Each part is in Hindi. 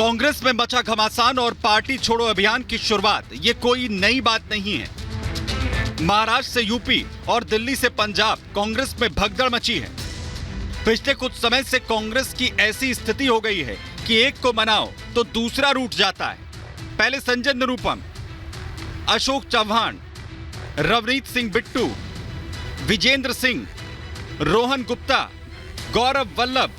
कांग्रेस में मचा घमासान और पार्टी छोड़ो अभियान की शुरुआत ये कोई नई बात नहीं है। महाराष्ट्र से यूपी और दिल्ली से पंजाब कांग्रेस में भगदड़ मची है। पिछले कुछ समय से कांग्रेस की ऐसी स्थिति हो गई है कि एक को मनाओ तो दूसरा रूठ जाता है। पहले संजय निरुपम, अशोक चव्हाण, रवनीत सिंह बिट्टू, विजेंद्र सिंह, रोहन गुप्ता, गौरव वल्लभ,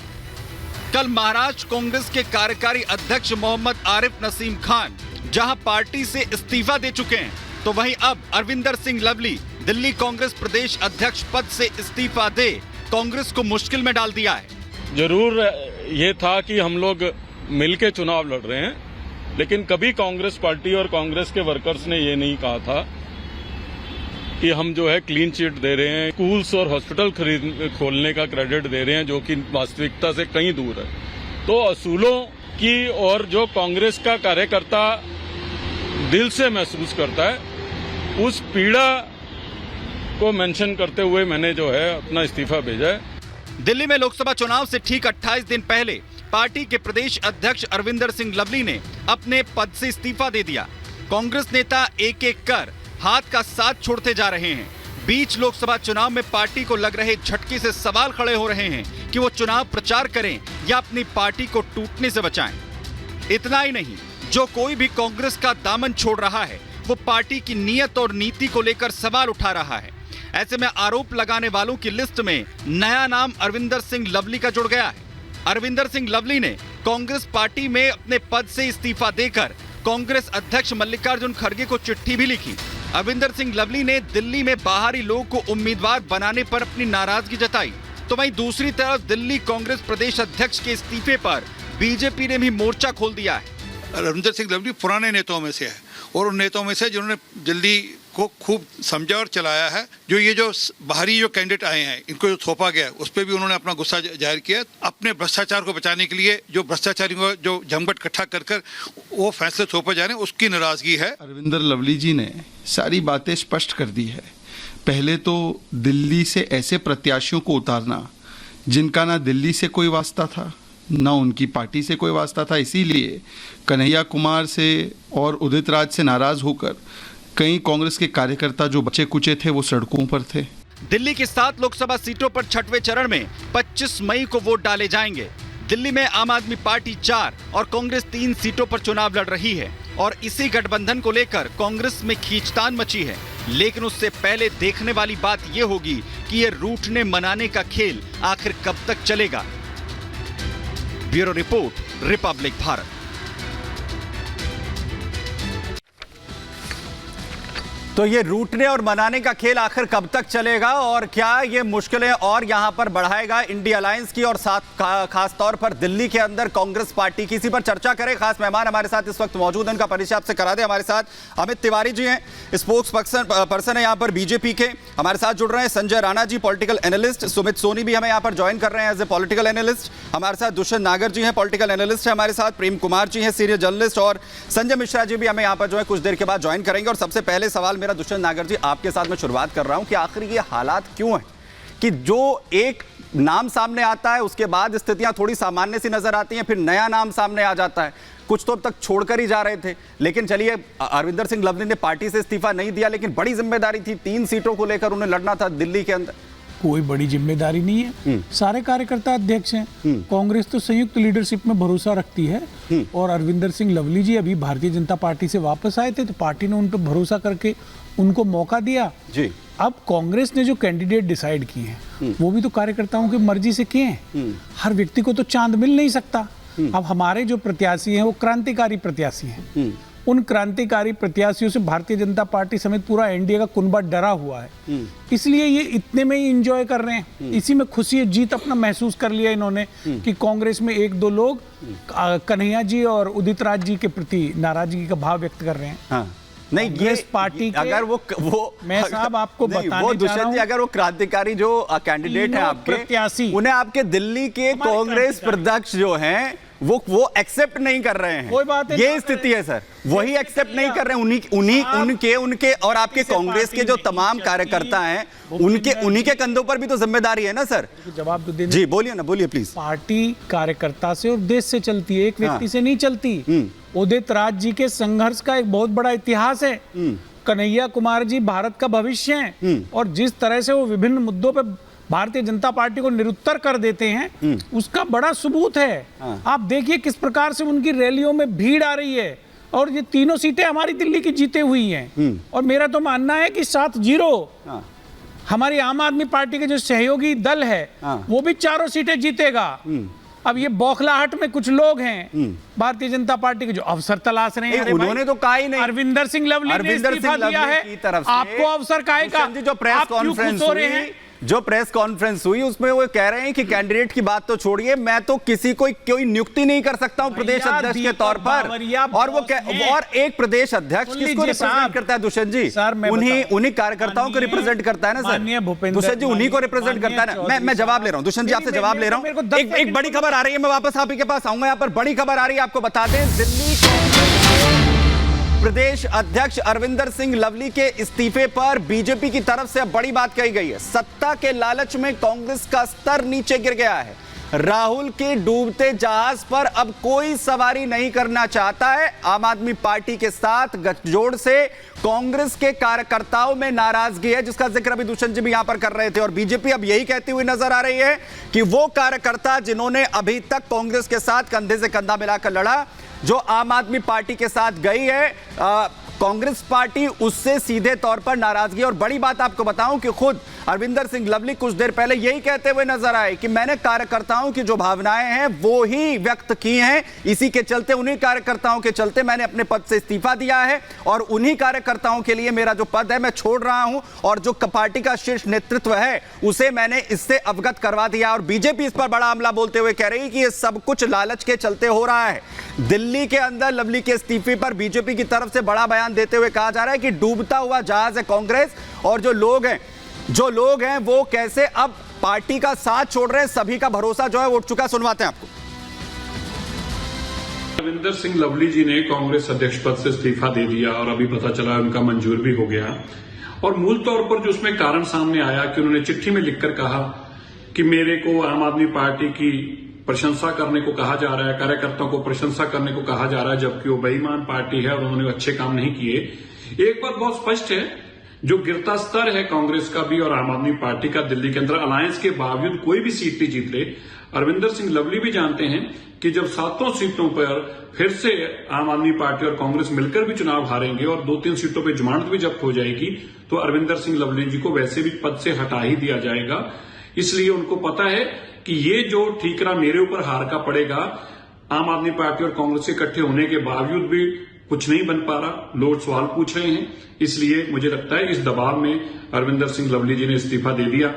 कल महाराष्ट्र कांग्रेस के कार्यकारी अध्यक्ष मोहम्मद आरिफ नसीम खान जहां पार्टी से इस्तीफा दे चुके हैं, तो वहीं अब अरविंदर सिंह लवली दिल्ली कांग्रेस प्रदेश अध्यक्ष पद से इस्तीफा दे कांग्रेस को मुश्किल में डाल दिया है। जरूर ये था कि हम लोग मिलकर चुनाव लड़ रहे हैं, लेकिन कभी कांग्रेस पार्टी और कांग्रेस के वर्कर्स ने ये नहीं कहा था कि हम जो है क्लीन चिट दे रहे हैं, स्कूल्स और हॉस्पिटल खोलने का क्रेडिट दे रहे हैं, जो कि वास्तविकता से कहीं दूर है। तो असूलों की और जो कांग्रेस का कार्यकर्ता दिल से महसूस करता है, उस पीड़ा को मेंशन करते हुए मैंने जो है अपना इस्तीफा भेजा है। दिल्ली में लोकसभा चुनाव से ठीक 28 दिन पहले पार्टी के प्रदेश अध्यक्ष अरविंदर सिंह लवली ने अपने पद से इस्तीफा दे दिया। कांग्रेस नेता एक एक कर हाथ का साथ छोड़ते जा रहे हैं। बीच लोकसभा चुनाव में पार्टी को लग रहे झटके से सवाल खड़े हो रहे हैं कि वो चुनाव प्रचार करें या अपनी पार्टी को टूटने से बचाएं। इतना ही नहीं, जो कोई भी कांग्रेस का दामन छोड़ रहा है वो पार्टी की नीयत और नीति को लेकर सवाल उठा रहा है। ऐसे में आरोप लगाने वालों की लिस्ट में नया नाम अरविंदर सिंह लवली का जुड़ गया है। अरविंदर सिंह लवली ने कांग्रेस पार्टी में अपने पद से इस्तीफा देकर कांग्रेस अध्यक्ष मल्लिकार्जुन खड़गे को चिट्ठी भी लिखी। अरविंदर सिंह लवली ने दिल्ली में बाहरी लोगों को उम्मीदवार बनाने पर अपनी नाराजगी जताई, तो वहीं दूसरी तरफ दिल्ली कांग्रेस प्रदेश अध्यक्ष के इस्तीफे पर बीजेपी ने भी मोर्चा खोल दिया है। अरविंदर सिंह लवली पुराने नेताओं में से है और उन नेताओं में से जिन्होंने दिल्ली को खूब समझा और चलाया है। जो ये जो बाहरी जो कैंडिडेट आए हैं, इनको जो थोपा गया उस पर भी उन्होंने अपना गुस्सा जाहिर किया। अपने भ्रष्टाचार को बचाने के लिए जो भ्रष्टाचारियों को जो जमघट इकट्ठा कर वो फैसले थोपे जा रहे हैं, उसकी नाराजगी है। अरविंदर लवली जी ने सारी बातें स्पष्ट कर दी है। पहले तो दिल्ली से ऐसे प्रत्याशियों को उतारना जिनका ना दिल्ली से कोई वास्ता था न उनकी पार्टी से कोई वास्ता था, इसीलिए कन्हैया कुमार से और उदित राज से नाराज होकर कई कांग्रेस के कार्यकर्ता जो बचे कुचे थे वो सड़कों पर थे। दिल्ली की 7 लोकसभा सीटों पर छठवें चरण में 25 मई को वोट डाले जाएंगे। दिल्ली में आम आदमी पार्टी 4 और कांग्रेस 3 सीटों पर चुनाव लड़ रही है और इसी गठबंधन को लेकर कांग्रेस में खींचतान मची है। लेकिन उससे पहले देखने वाली बात यह होगी कि ये रूठने मनाने का खेल आखिर कब तक चलेगा। Bureau report, Republic Bharat. तो ये रूठने और मनाने का खेल आखिर कब तक चलेगा और क्या ये मुश्किलें और यहां पर बढ़ाएगा इंडिया अलायंस की और साथ खास तौर पर दिल्ली के अंदर कांग्रेस पार्टी की? इसी पर चर्चा करें। खास मेहमान हमारे साथ इस वक्त मौजूद हैं, उनका परिचय आपसे करा दें। हमारे साथ अमित तिवारी जी हैं, स्पोक्स पर्सन है यहां पर बीजेपी के। हमारे साथ जुड़ रहे हैं संजय राणा जी, पॉलिटिकल एनालिस्ट। सुमित सोनी भी हमें यहां पर ज्वाइन कर रहे हैं एज ए पॉलिटिकल एनालिस्ट। हमारे साथ दुष्यंत नागर जी हैं, पॉलिटिकल एनालिस्ट है हमारे साथ। प्रेम कुमार जी हैं, सीनियर जर्नलिस्ट। और संजय मिश्रा जी भी हमें यहां पर जो है कुछ देर के बाद ज्वाइन करेंगे। और सबसे पहले सवाल मेरा दुष्यंत नागर जी आपके साथ मैं शुरुआत कर रहा हूं कि आखिर ये हालात क्यों हैं कि जो एक नाम सामने आता है उसके बाद स्थितियां थोड़ी सामान्य सी नजर आती हैं, फिर नया नाम सामने आ जाता है। कुछ तो अब तक छोड़कर ही जा रहे थे, लेकिन चलिए अरविंदर सिंह लवली ने पार्टी से इस्तीफा नहीं दिया, लेकिन बड़ी जिम्मेदारी थी, 3 सीटों को लेकर उन्हें लड़ना था दिल्ली के अंदर। कोई बड़ी जिम्मेदारी नहीं है, सारे कार्यकर्ता अध्यक्ष हैं। कांग्रेस तो संयुक्त लीडरशिप में भरोसा रखती है और अरविंदर सिंह लवली जी अभी भारतीय जनता पार्टी से वापस आए थे, तो पार्टी ने उन पर भरोसा करके उनको मौका दिया जी। अब कांग्रेस ने जो कैंडिडेट डिसाइड किए हैं वो भी तो कार्यकर्ताओं की मर्जी से किए हैं। हर व्यक्ति को तो चांद मिल नहीं सकता। अब हमारे जो प्रत्याशी हैं वो क्रांतिकारी प्रत्याशी हैं। उन क्रांतिकारी प्रत्याशियों से भारतीय जनता पार्टी समेत पूरा एनडीए का कुनबा डरा हुआ है, इसलिए ये इतने में ही एंजॉय कर रहे हैं। इसी में खुशी जीत अपना महसूस कर लिया इन्होंने कि कांग्रेस में 1-2 लोग कन्हैया जी और उदित राज जी के प्रति नाराजगी का भाव व्यक्त कर रहे हैं। हाँ। नहीं, ये पार्टी के अगर वो मैं साहब आपको बताने जा रहा हूं, अगर वो क्रांतिकारी जो कैंडिडेट हैं आपके प्रत्याशी, उन्हें आपके दिल्ली के कांग्रेस प्रत्यक्ष जो हैं वो एक्सेप्ट नहीं कर रहे हैं। कोई बात नहीं, ये स्थिति है सर, वही एक्सेप्ट नहीं कर रहे हैं। उनके और आपके कांग्रेस के जो तमाम कार्यकर्ता हैं उन्हीं के कंधों पर भी तो जिम्मेदारी है ना सर। जवाब तो देना। जी बोलिए ना, बोलिए प्लीज। पार्टी कार्यकर्ता से और देश से चलती है, एक व्यक्ति से नहीं चलती। उदित राज जी के संघर्ष का एक बहुत बड़ा इतिहास है। कन्हैया कुमार जी भारत का भविष्य हैं और जिस तरह से वो विभिन्न मुद्दों पे भारतीय जनता पार्टी को निरुत्तर कर देते हैं उसका बड़ा सबूत है। आप देखिए किस प्रकार से उनकी रैलियों में भीड़ आ रही है और ये तीनों सीटें हमारी दिल्ली की जीते हुई हैं। और मेरा तो मानना है कि 7-0 हमारी आम आदमी पार्टी के जो सहयोगी दल है वो भी 4 सीटें जीतेगा। अब ये बौखलाहट में कुछ लोग हैं भारतीय जनता पार्टी के जो अवसर तलाश रहे हैं। उन्होंने तो कहा ही नहीं। अरविंदर सिंह लवली ने इस्तीफा दिया है, आपको अवसर काहे का? जो प्रेस कॉन्फ्रेंस हुई उसमें वो कह रहे हैं कि कैंडिडेट की बात तो छोड़िए, मैं तो किसी कोई नियुक्ति नहीं कर सकता हूं प्रदेश अध्यक्ष के तौर पर। और एक प्रदेश अध्यक्ष किसको रिप्रेजेंट करता है दुष्यंत जी? उन्हीं कार्यकर्ताओं को रिप्रेजेंट करता है ना सर। दुष्यंत जी उन्हीं को रिप्रेजेंट करता है ना। मैं जवाब ले रहा हूं दुष्यंत जी, आपसे जवाब ले रहा हूं। एक बड़ी खबर आ रही है, मैं वापस आप ही के पास आऊंगा। यहाँ पर बड़ी खबर आ रही है, आपको बता दें, दिल्ली कांग्रेस प्रदेश अध्यक्ष अरविंदर सिंह लवली के इस्तीफे पर बीजेपी की तरफ से अब बड़ी बात कही गई है। सत्ता के लालच में कांग्रेस का स्तर नीचे गिर गया है। राहुल के डूबते जहाज पर अब कोई सवारी नहीं करना चाहता है। आम आदमी पार्टी के साथ गठजोड़ से कांग्रेस के कार्यकर्ताओं में नाराजगी है, जिसका जिक्र अभी दुष्यंत जी भी यहां पर कर रहे थे। और बीजेपी अब यही कहती हुई नजर आ रही है कि वो कार्यकर्ता जिन्होंने अभी तक कांग्रेस के साथ कंधे से कंधा मिलाकर लड़ा, जो आम आदमी पार्टी के साथ गई है कांग्रेस पार्टी, उससे सीधे तौर पर नाराजगी। और बड़ी बात आपको बताऊं कि खुद अरविंदर सिंह लवली कुछ देर पहले यही कहते हुए नजर आए कि मैंने कार्यकर्ताओं की जो भावनाएं हैं वो ही व्यक्त की हैं। इसी के चलते, उन्हीं कार्यकर्ताओं के चलते मैंने अपने पद से इस्तीफा दिया है और उन्हीं कार्यकर्ताओं के लिए मेरा जो पद है मैं छोड़ रहा हूं और जो पार्टी का शीर्ष नेतृत्व है उसे मैंने इससे अवगत करवा दिया। और बीजेपी इस पर बड़ा हमला बोलते हुए कह रही कि ये सब कुछ लालच के चलते हो रहा है। दिल्ली के अंदर लवली के इस्तीफे पर बीजेपी की तरफ से बड़ा बयान देते हुए कहा जा रहा है कि डूबता हुआ जहाज है कांग्रेस और जो लोग हैं वो कैसे अब पार्टी का साथ छोड़ रहे हैं। सभी का भरोसा जो है उठ चुका। सुनवाते हैं आपको। अरविंदर सिंह लवली जी ने कांग्रेस अध्यक्ष पद से इस्तीफा दे दिया और अभी पता चला उनका मंजूर भी हो गया। और मूल तौर पर जो उसमें कारण सामने आया कि उन्होंने चिट्ठी में लिखकर कहा कि मेरे को आम आदमी पार्टी की प्रशंसा करने को कहा जा रहा है, कार्यकर्ताओं को प्रशंसा करने को कहा जा रहा है, जबकि वो बेईमान पार्टी है और उन्होंने अच्छे काम नहीं किए। एक बात बहुत स्पष्ट है, जो गिरता स्तर है कांग्रेस का भी और आम आदमी पार्टी का दिल्ली के अंदर अलायंस के बावजूद कोई भी सीट नहीं जीत रहे। अरविंदर सिंह लवली भी जानते हैं कि जब 7 सीटों पर फिर से आम आदमी पार्टी और कांग्रेस मिलकर भी चुनाव हारेंगे और 2-3 सीटों पर जमानत भी जब्त हो जाएगी तो अरविंदर सिंह लवली जी को वैसे भी पद से हटा ही दिया जाएगा। इसलिए उनको पता है कि ये जो ठीकरा मेरे ऊपर हार का पड़ेगा, आम आदमी पार्टी और कांग्रेस इकट्ठे होने के बावजूद भी कुछ नहीं बन पा रहा, लोग सवाल पूछ रहे हैं। इसलिए मुझे लगता है इस दबाव में अरविंदर सिंह लवली जी ने इस्तीफा दे दिया।